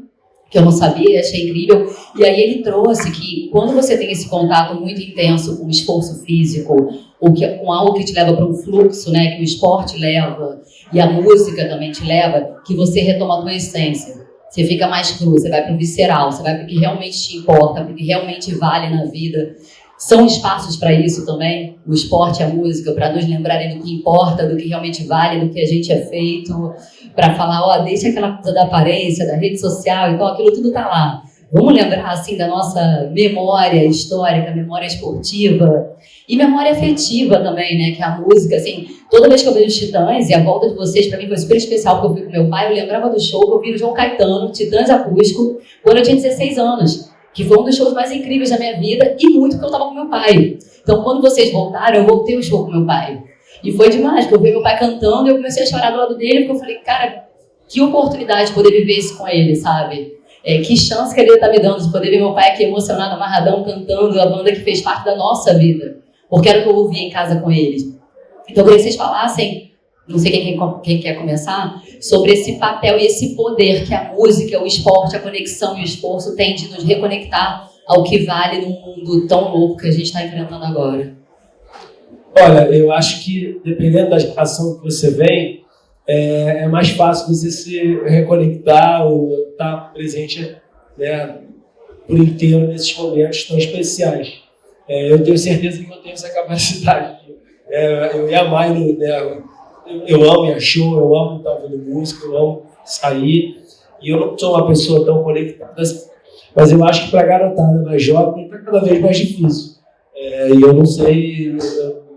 que eu não sabia, achei incrível. E aí ele trouxe que quando você tem esse contato muito intenso com o esforço físico, ou com algo que te leva para um fluxo, né, que o esporte leva, e a música também te leva, que você retoma a tua essência. Você fica mais cru, você vai para o visceral, você vai para o que realmente te importa, para o que realmente vale na vida. São espaços para isso também, o esporte e a música, para nos lembrarem do que importa, do que realmente vale, do que a gente é feito, para falar, deixa aquela coisa da aparência, da rede social, então aquilo tudo está lá. Vamos lembrar, assim, da nossa memória histórica, memória esportiva e memória afetiva também, né, que a música, assim, toda vez que eu vejo os Titãs, e a volta de vocês, para mim, foi super especial, porque eu fui com meu pai, eu lembrava do show que eu vi no João Caetano, Titãs Acústico, quando eu tinha 16 anos. Que foi um dos shows mais incríveis da minha vida e muito porque eu estava com meu pai. Então, quando vocês voltaram, eu voltei o show com meu pai. E foi demais, porque eu vi meu pai cantando e eu comecei a chorar do lado dele, porque eu falei, cara, que oportunidade de poder viver isso com ele, sabe? Que chance que ele está me dando de poder ver meu pai aqui emocionado, amarradão, cantando a banda que fez parte da nossa vida. Porque era o que eu ouvia em casa com eles. Então, eu queria que vocês falassem, não sei quem quer começar, sobre esse papel e esse poder que a música, o esporte, a conexão e o esforço têm de nos reconectar ao que vale num mundo tão louco que a gente está enfrentando agora. Olha, eu acho que, dependendo da geração que você vem, é mais fácil você se reconectar ou estar presente, né, por inteiro nesses momentos tão especiais. Eu tenho certeza que eu tenho essa capacidade de Eu e a Mai, né, eu amo ir a show, eu amo estar ouvindo música, eu amo sair. E eu não sou uma pessoa tão conectada assim. Mas eu acho que para a garotada mais jovem está cada vez mais difícil. E eu não sei,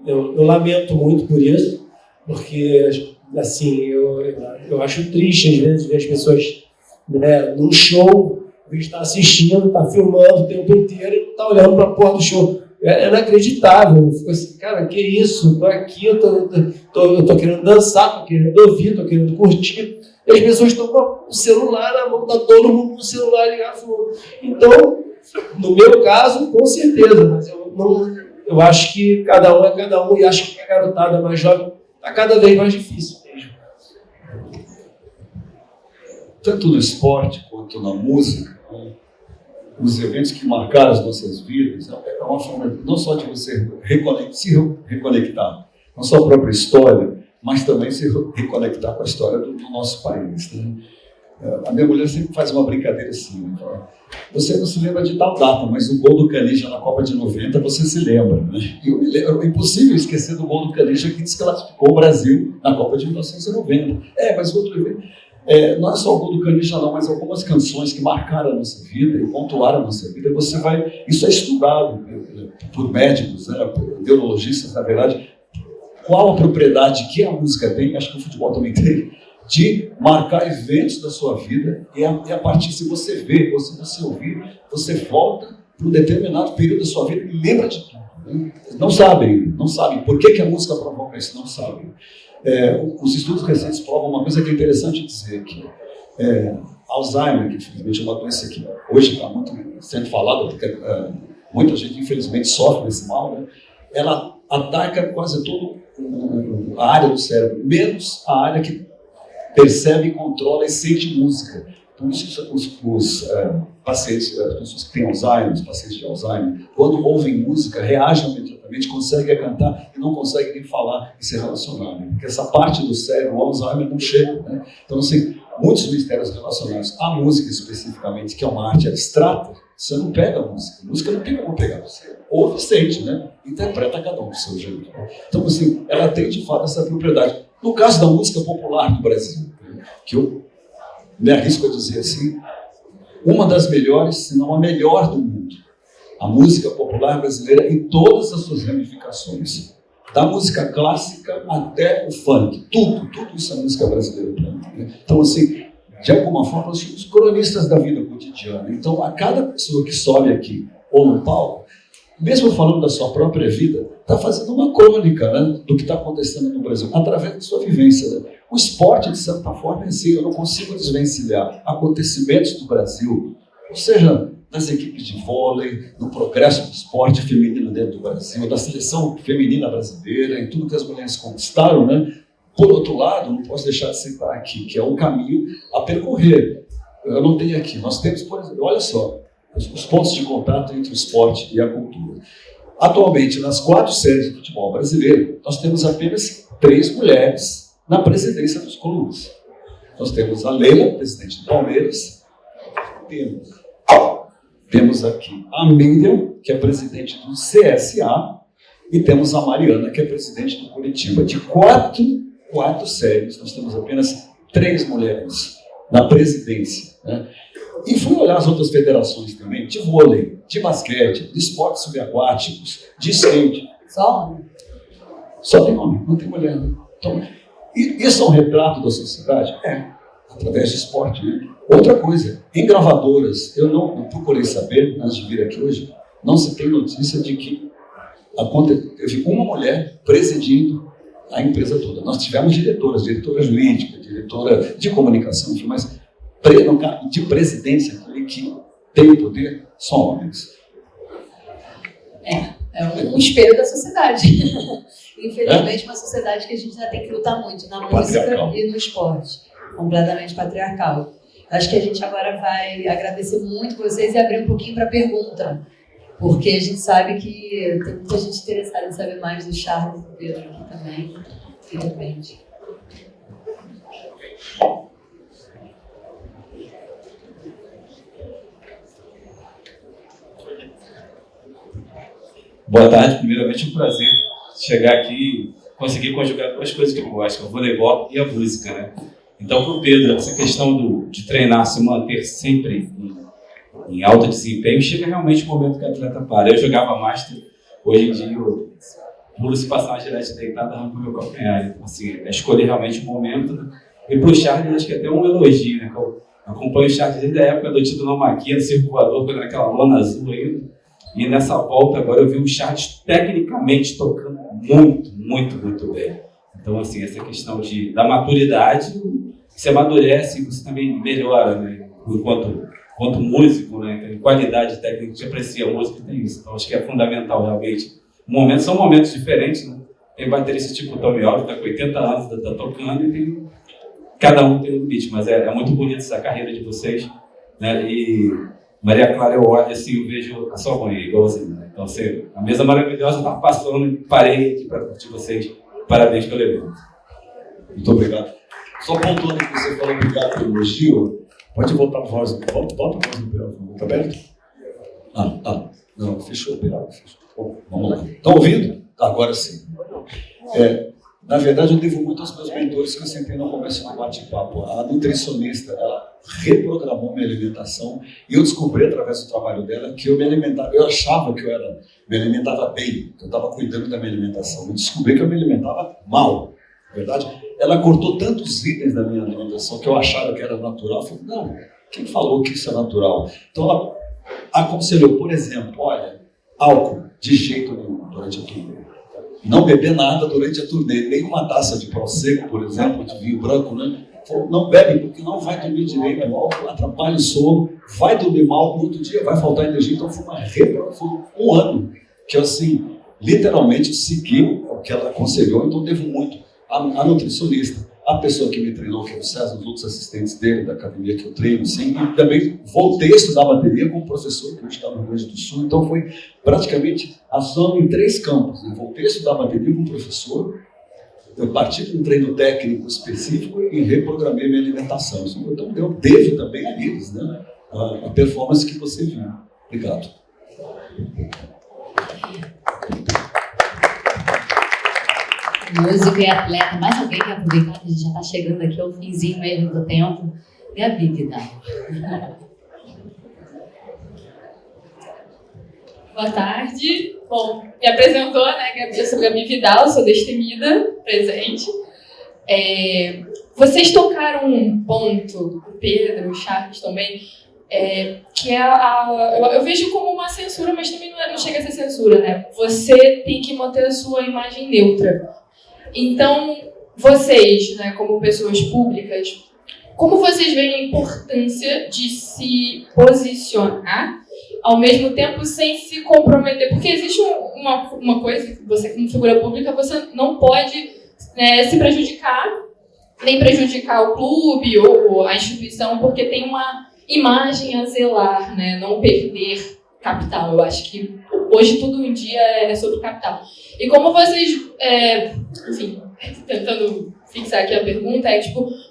eu lamento muito por isso, porque assim, eu acho triste às vezes ver as pessoas, né, num show, a gente está assistindo, está filmando o tempo inteiro e não está olhando para a porra do show. É inacreditável. Eu fico assim, cara, que isso? Estou aqui, eu tô querendo dançar, estou querendo ouvir, estou querendo curtir. E as pessoas estão com o celular na mão, está todo mundo com o celular ligado. Então, no meu caso, com certeza, mas eu acho que cada um é cada um, e acho que a garotada mais jovem está cada vez mais difícil mesmo. Tanto no esporte quanto na música, os eventos que marcaram as nossas vidas, é uma forma não só de você se reconectar com a sua própria história, mas também se reconectar com a história do nosso país. Né? A minha mulher sempre faz uma brincadeira assim, né? Você não se lembra de tal data, mas o gol do Canija na Copa de 90 você se lembra. Né? E eu me lembro, é impossível esquecer do gol do Canija que desclassificou o Brasil na Copa de 1990. Mas outro evento. Não é só o gol do Canija não, mas algumas canções que marcaram a nossa vida e pontuaram a nossa vida. Isso é estudado por médicos, né, por neurologistas, na verdade. Qual a propriedade que a música tem, acho que o futebol também tem, de marcar eventos da sua vida, e a partir, se você vê, ou se você ouvir, você volta para um determinado período da sua vida e lembra de tudo. Né? Não sabem por que a música provoca isso, não sabem. Os estudos recentes provam uma coisa que é interessante dizer, que Alzheimer, que infelizmente é uma doença que hoje está muito sendo falada, porque muita gente infelizmente sofre desse mal, né? Ela ataca quase toda a área do cérebro, menos a área que percebe, controla e sente música. Por isso os pacientes, as pessoas que têm Alzheimer, os pacientes de Alzheimer, quando ouvem música, reagem imediatamente, conseguem cantar e não conseguem nem falar e se relacionar. Né? Porque essa parte do cérebro, o Alzheimer, não chega. Né? Então, assim, muitos mistérios relacionados à música especificamente, que é uma arte abstrata, você não pega a música não tem como pegar, você ouve e sente, né? Interpreta cada um do seu jeito. Então, assim, ela tem de fato essa propriedade. No caso da música popular do Brasil, que eu me arrisco a dizer assim, uma das melhores, se não a melhor do mundo. A música popular brasileira em todas as suas ramificações. Da música clássica até o funk. Tudo isso é música brasileira. Então, assim, de alguma forma, nós somos cronistas da vida cotidiana. Então, a cada pessoa que sobe aqui ou no palco, mesmo falando da sua própria vida, está fazendo uma crônica, né, do que está acontecendo no Brasil, através da sua vivência. Né? O esporte, de certa forma, é assim, eu não consigo desvencilhar acontecimentos do Brasil, ou seja, das equipes de vôlei, do progresso do esporte feminino dentro do Brasil, da seleção feminina brasileira, em tudo que as mulheres conquistaram, né? Por outro lado, não posso deixar de citar aqui, que é um caminho a percorrer. Eu não tenho aqui, nós temos, por exemplo, olha só, os pontos de contato entre o esporte e a cultura. Atualmente, nas 4 séries de futebol brasileiro, nós temos apenas 3 mulheres na presidência dos clubes. Nós temos a Leila, presidente do Palmeiras, temos aqui a Miriam, que é presidente do CSA, e temos a Mariana, que é presidente do Curitiba. De 4 séries, nós temos apenas 3 mulheres na presidência. Né? E fui olhar as outras federações também, de vôlei, de basquete, de esportes subaquáticos, de skate. Só homem? Só tem homem, não tem mulher. Né? Então, isso é um retrato da sociedade? Através de esporte. Né? Outra coisa, em gravadoras, eu não procurei saber, antes de vir aqui hoje, não se tem notícia de que teve uma mulher presidindo a empresa toda. Nós tivemos diretora jurídica, diretora de comunicação, mas de presidência, que tem o poder, só homens. É um espelho da sociedade. Infelizmente, uma sociedade que a gente ainda tem que lutar muito na música e no esporte. Completamente patriarcal. Acho que a gente agora vai agradecer muito vocês e abrir um pouquinho para pergunta. Porque a gente sabe que tem muita gente interessada em saber mais do Charles e do Pedro aqui também. De repente. Boa tarde, primeiramente um prazer chegar aqui e conseguir conjugar duas coisas que eu gosto, que é o voleibol e a música, né? Então, para o Pedro, essa questão de treinar, se manter sempre em alto desempenho, chega realmente o momento que o atleta para. Eu jogava Master, hoje em dia eu pulo se passar uma girete deitada, arranco meu calcanhar. Então, assim, é escolher realmente o momento, né? E para o Charles, acho que é até um elogio, né? Que eu acompanho o Charles desde a época do título na Maquia, do Circo Voador, quando era aquela lona azul ainda. E nessa volta agora eu vi o Charles tecnicamente tocando muito, muito, muito bem. Então, assim, essa questão da maturidade, você amadurece e você também melhora, né? Enquanto músico, né? Tem qualidade técnica, você aprecia a música e tem isso. Então, acho que é fundamental, realmente. São momentos diferentes, né? Tem baterista tipo o Tommy Alves, que está com 80 anos, está tocando, e cada um tem um limite, mas é muito bonita essa carreira de vocês, né? E Maria Clara, eu olho assim, eu vejo a sua mãe, igualzinho, né? Então, assim, a mesa maravilhosa estava passando e parei aqui para curtir vocês. Parabéns pelo evento. Muito obrigado. Só pontuando que você falou obrigado pelo elogio, pode voltar a voz. Volta a voz do Pedro. Está aberto? Não, fechou, Pedro. Bom, vamos lá. Estão ouvindo? Agora sim. Na verdade, eu devo muito aos meus mentores que eu sentei no começo do bate-papo. A nutricionista, ela reprogramou minha alimentação e eu descobri através do trabalho dela que eu achava que me alimentava bem, que eu estava cuidando da minha alimentação. Eu descobri que eu me alimentava mal, na verdade. Ela cortou tantos itens da minha alimentação que eu achava que era natural. Eu falei, não, quem falou que isso é natural? Então ela aconselhou, por exemplo, olha, álcool de jeito nenhum durante a turnê. Não beber nada durante a turnê, nem uma taça de Prosecco, por exemplo, de vinho branco, né? Não bebe, porque não vai dormir direito, o álcool atrapalha o sono, vai dormir mal, no outro dia vai faltar energia. Então foi um ano que eu, assim, literalmente segui o que ela aconselhou, então devo muito à nutricionista, a pessoa que me treinou, que é o César, os outros assistentes dele, da academia que eu treino, sim, e também voltei a estudar bateria com o professor que eu estava no Rio Grande do Sul, então foi praticamente ação em 3 campos, né? Voltei a estudar bateria com o professor, eu parti de um treino técnico específico e reprogramei minha alimentação. Então eu devo também a eles, né? A performance que você viu. Obrigado. Músico e atleta, mais alguém quer aproveitar que a gente já está chegando aqui ao finzinho mesmo do tempo? Gabi Vidal. Boa tarde. Bom, me apresentou, né, Gabi? Eu sou Gabi Vidal, sou destemida, presente. Vocês tocaram um ponto, o Pedro, o Charles também, que é eu vejo como uma censura, mas também não chega a ser censura, né? Você tem que manter a sua imagem neutra. Então, vocês, né, como pessoas públicas, como vocês veem a importância de se posicionar, ao mesmo tempo sem se comprometer? Porque existe uma coisa que você, como figura pública, você não pode, né, se prejudicar, nem prejudicar o clube ou a instituição, porque tem uma imagem a zelar, né, não perder capital. Eu acho que hoje tudo em dia é sobre capital. E como vocês, enfim, tentando fixar aqui a pergunta,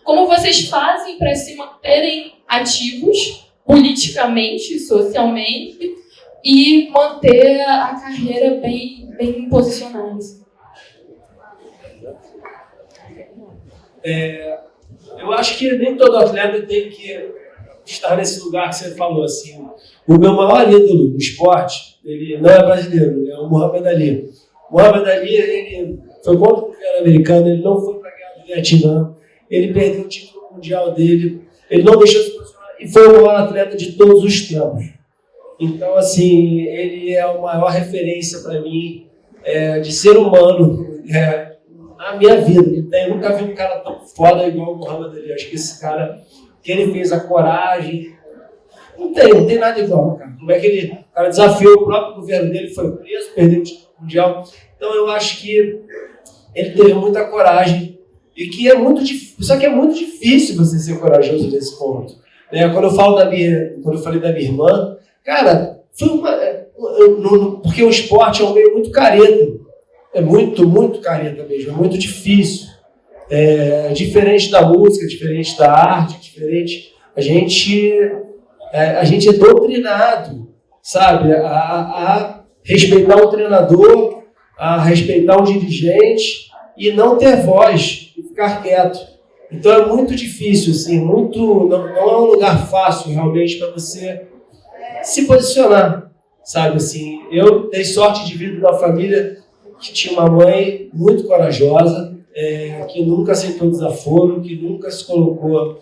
como vocês fazem para se manterem ativos politicamente, socialmente, e manter a carreira bem posicionada? Eu acho que nem todo atleta tem que estar nesse lugar que você falou, assim. O meu maior ídolo no esporte, ele não é brasileiro, é o Muhammad Ali. O Muhammad Ali, ele foi contra o governo americano, ele não foi para a guerra do Vietnã, ele perdeu o título mundial dele, ele não deixou se posicionar, e foi o maior atleta de todos os tempos. Então, assim, ele é a maior referência para mim de ser humano na minha vida. Eu nunca vi um cara tão foda igual o Muhammad Ali. Acho que esse cara, que ele fez a coragem, não tem nada igual, cara. Como é que o cara desafiou o próprio governo dele, foi preso, perdeu o título mundial. Então eu acho que ele teve muita coragem e que é muito difícil. Só que é muito difícil você ser corajoso nesse ponto. Né? Quando eu falei da minha irmã, cara, foi porque o esporte é um meio muito careta. É muito, muito careta mesmo. É muito difícil. Diferente da música, diferente da arte, diferente. A gente é doutrinado, sabe, a respeitar o treinador, a respeitar o dirigente e não ter voz e ficar quieto. Então é muito difícil, assim, não é um lugar fácil realmente para você se posicionar, sabe? Assim, eu dei sorte de vir de uma família que tinha uma mãe muito corajosa, que nunca aceitou desaforo, que nunca se colocou,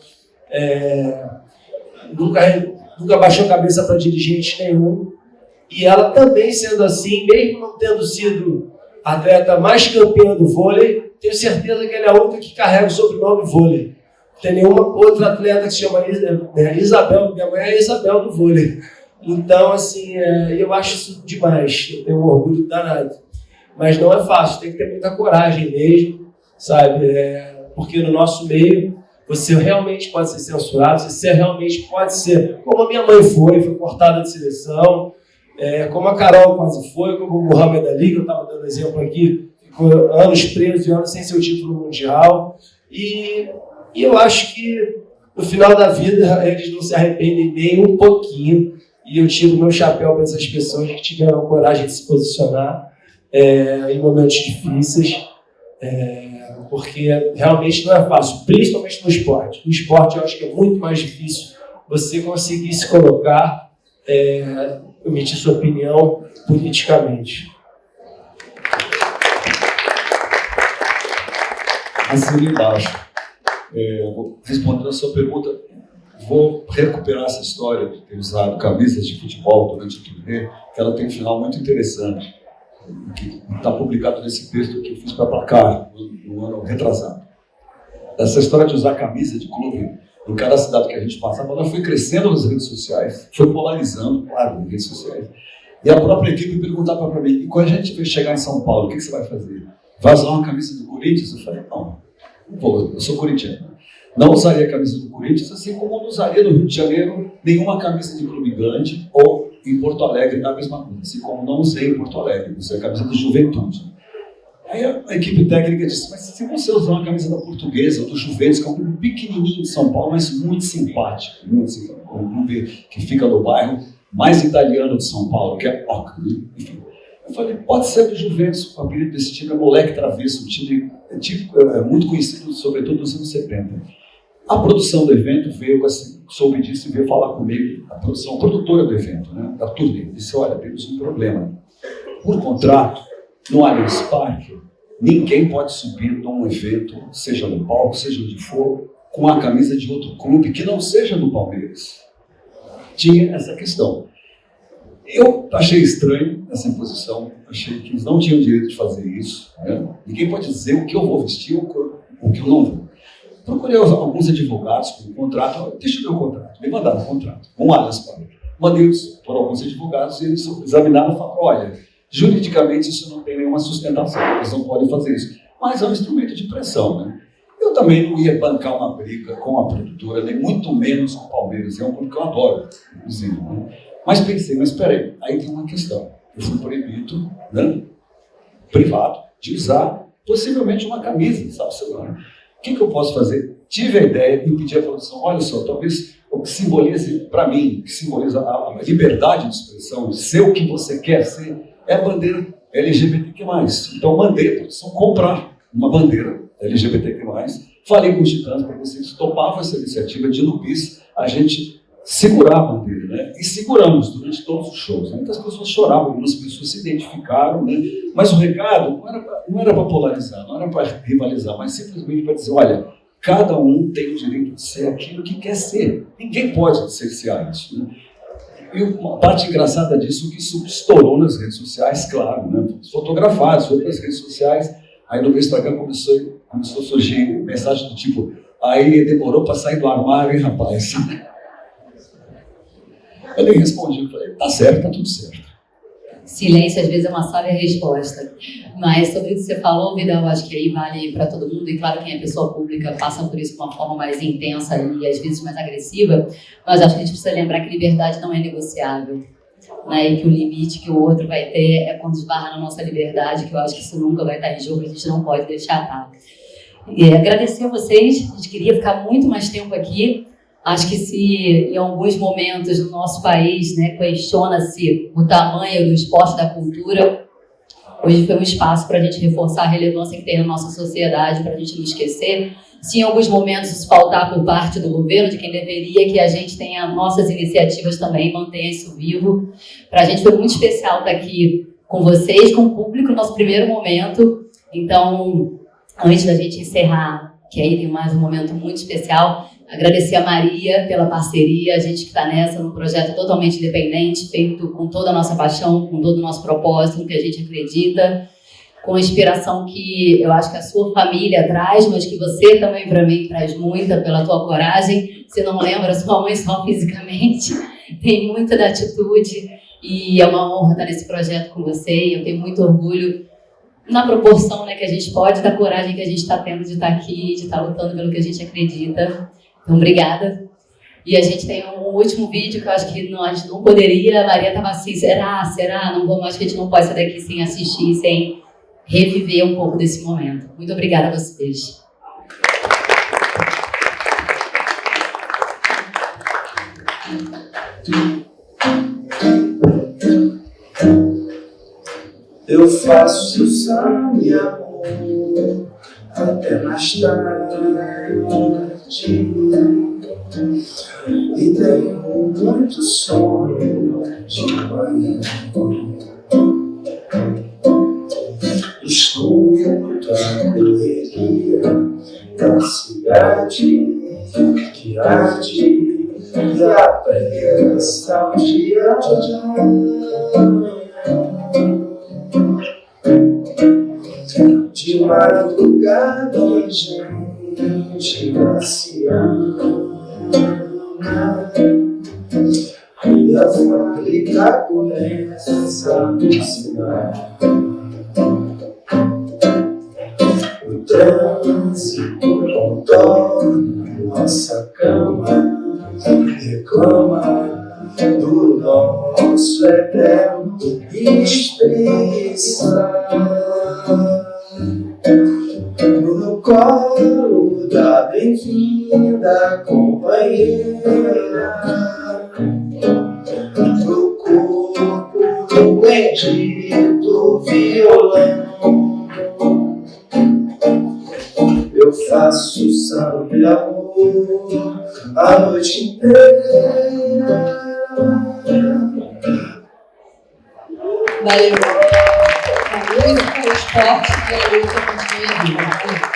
nunca baixou a cabeça para dirigente nenhum. E ela também sendo assim, mesmo não tendo sido a atleta mais campeã do vôlei, tenho certeza que ela é a única que carrega o sobrenome vôlei. Não tem nenhuma outra atleta que se chama Isabel, minha mãe é a Isabel do vôlei. Então, assim, eu acho isso demais, eu tenho um orgulho danado. Mas não é fácil, tem que ter muita coragem mesmo, sabe? Porque no nosso meio, você realmente pode ser censurado, você realmente pode ser, como a minha mãe foi cortada de seleção, como a Carol quase foi, como o Muhammad Ali, que eu estava dando exemplo aqui, ficou anos preso e anos sem seu título mundial. E eu acho que no final da vida eles não se arrependem nem um pouquinho. E eu tiro meu chapéu para essas pessoas que tiveram coragem de se posicionar em momentos difíceis, porque realmente não é fácil, principalmente no esporte. No esporte eu acho que é muito mais difícil você conseguir se colocar, emitir sua opinião politicamente. Assina embaixo. Respondendo a sua pergunta, vou recuperar essa história de ter usado camisas de futebol durante o turnê, que ela tem um final muito interessante, que está publicado nesse texto que eu fiz para Placar, no ano retrasado. Essa história de usar camisa de clube em cada cidade que a gente passava, ela foi crescendo nas redes sociais, foi polarizando, claro, nas redes sociais. E a própria equipe perguntava para mim, e quando a gente vai chegar em São Paulo, o que você vai fazer? Vai usar uma camisa do Corinthians? Eu falei, não vou, eu sou corintiano. Não usaria a camisa do Corinthians, assim como não usaria no Rio de Janeiro nenhuma camisa de clube grande, ou em Porto Alegre a mesma coisa, assim como não usei em Porto Alegre, usei a camisa do Juventude. Aí a equipe técnica disse, mas se você usar uma camisa da Portuguesa ou do Juventus, que é um clube pequenininho de São Paulo, mas muito simpático, um clube que fica no bairro mais italiano de São Paulo, que é Oca, enfim. Eu falei, pode ser do Juventus, o apelido desse time é Moleque Travesso, um time muito conhecido, sobretudo nos anos 70. A produção do evento veio, soube disso e veio falar comigo, a produtora do evento, né, da turnê, disse, olha, temos um problema. Por contrato, no Allianz Parque, ninguém pode subir num evento, seja no palco, seja onde for, com a camisa de outro clube que não seja do Palmeiras. Tinha essa questão. Eu achei estranho essa imposição, achei que eles não tinham direito de fazer isso, né? Ninguém pode dizer o que eu vou vestir ou o que eu não vou. Procurei alguns advogados com um contrato, deixa eu ver o contrato, me mandaram o contrato, com Allianz Parque. Mandei-os para alguns advogados e eles examinaram e falaram, olha, juridicamente isso não tem nenhuma sustentação, eles não podem fazer isso. Mas é um instrumento de pressão, né? Eu também não ia bancar uma briga com a produtora, nem muito menos com o Palmeiras, é um clube que eu adoro, inclusive, né? Mas pensei, mas espera aí tem uma questão. Eu fui proibido, né, privado, de usar possivelmente uma camisa, sabe, celular. O que eu posso fazer? Tive a ideia e pedi à produção, olha só, talvez o que simbolize, para mim, que simboliza a liberdade de expressão, ser o que você quer ser, é a bandeira LGBTQ+. Então mandei a produção comprar uma bandeira LGBTQ+. Falei com os Titãs para vocês topavam essa iniciativa de no bis a gente segurar a bandeira, né? E seguramos durante todos os shows, né? Muitas pessoas choravam, algumas pessoas se identificaram, né? Mas o recado não era para polarizar, não era para rivalizar, mas simplesmente para dizer, olha, cada um tem o direito de ser aquilo que quer ser. Ninguém pode cercear isso, né? E uma parte engraçada disso é que isso estourou nas redes sociais, claro, né? Fotografados, outras redes sociais, aí no meu Instagram começou a surgir mensagem do tipo, aí demorou para sair do armário, hein, rapaz? Eu nem respondi, eu falei, tá certo, tá tudo certo. Silêncio às vezes é uma sábia resposta. Mas sobre o que você falou, Vidal, eu acho que aí vale para todo mundo. E claro, quem é pessoa pública passa por isso de uma forma mais intensa e às vezes mais agressiva. Mas acho que a gente precisa lembrar que liberdade não é negociável. Né? E que o limite que o outro vai ter é quando esbarra na nossa liberdade, que eu acho que isso nunca vai estar em jogo, a gente não pode deixar estar. E agradecer a vocês, a gente queria ficar muito mais tempo aqui. Acho que se em alguns momentos no nosso país, né, questiona-se o tamanho do esporte, da cultura, Hoje foi um espaço para a gente reforçar a relevância que tem na nossa sociedade, para a gente não esquecer. Se em alguns momentos isso faltar por parte do governo, de quem deveria, que a gente tenha nossas iniciativas também, mantenha isso vivo. Para a gente foi muito especial estar aqui com vocês, com o público, no nosso primeiro momento. Então, antes da gente encerrar, que aí tem mais um momento muito especial, agradecer a Maria pela parceria, a gente que está nessa, num projeto totalmente independente, feito com toda a nossa paixão, com todo o nosso propósito, no que a gente acredita, com a inspiração que eu acho que a sua família traz, mas que você também, para mim, traz muita pela tua coragem. Você não lembra sua mãe só fisicamente, tem muita da atitude, e é uma honra estar nesse projeto com você, e eu tenho muito orgulho na proporção, né, que a gente pode, da coragem que a gente está tendo de estar aqui, de estar lutando pelo que a gente acredita. Então, obrigada. E a gente tem um último vídeo que eu acho que a gente não poderia, a Maria estava assim, será? Não vamos, acho que a gente não pode sair daqui sem assistir, sem reviver um pouco desse momento. Muito obrigada a vocês. Eu faço sangue e amor até mais tarde, e tenho muito sono de manhã. Escuto a correria da cidade que arde e a pressa ao dia de amanhã. De madrugada a gente se ama, e a fábrica começa a buzinar. O trânsito contorna nossa cama, reclama do nosso eterno espreguiçar. No colo da bem-vinda companheira, no corpo do bendito violão, eu faço samba e amor a noite inteira. Valeu. A música, o esporte e a luta continua em vida.